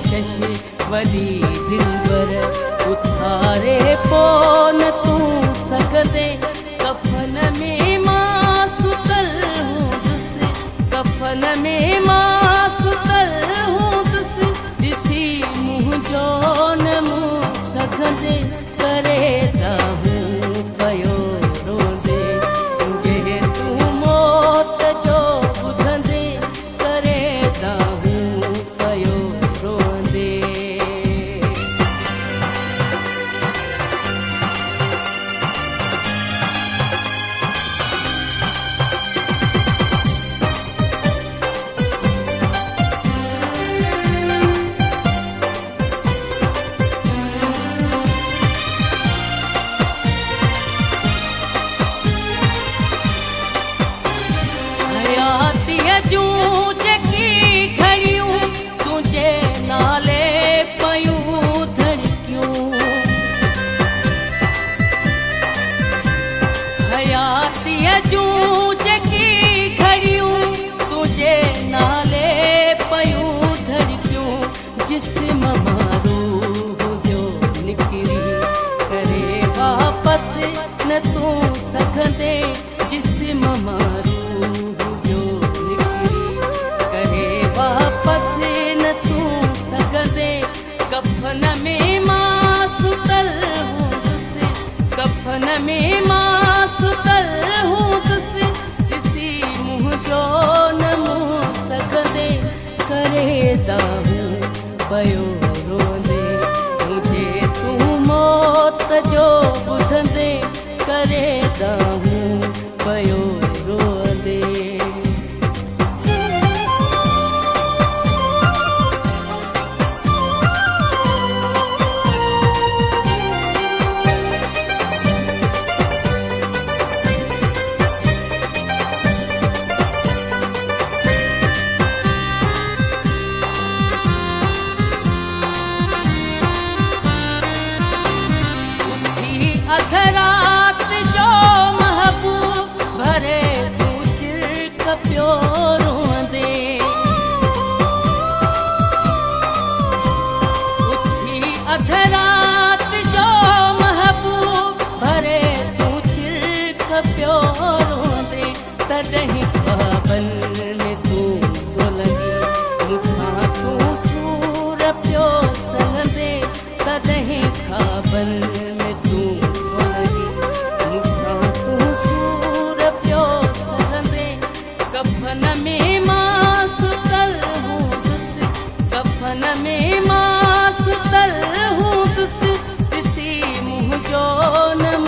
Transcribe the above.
शशि वली दिलबर उथारे पो न तू सघंदे कफन में मां सुतल हूंदुसि कफन में मां सुतल हूंदुसि ॾिसी मुंहिंजो न मूं सघंदे करे त हूं पियो रोंदे जे तूं मौत जो ॿुधंदे करे त हूं पियो रोंदे हयातीअ जूं जेकी घड़ियूं तुंहिंजे नाले पयूं धड़कियूं हयातीअ जूं जेकी घड़ियूं तुंहिंजे नाले पयूं धड़कियूं जिस्म मां रूह जो निकिरी करे वापसि न तूं सघंदे जिस्म मां कफन में मां सुतल हूंदुसि कफन में मां सुतल हूंदुसि ॾिसी मुंहिंजो न मूं सघंदे करे त हूं पियो रोंदे मुंहिंजे तूं मौत जो ॿुधंदे करे त हूं पियो रोंदे अधरात जो महबूब भरे तूं चिरक पियो रोंदे उथी अधरात जो महबूब भरे तूं चिरक पियो रोंदे तॾहिं ख्वाबन में तूं सोलंगी मूंसां तूं सूर पियो सलंदे तॾहिं ख्वाबन में तूं कफन में मां सुतल हूंदुसि कफन में मां सुतल हूंदुसि ॾिसी मुंहिंजो न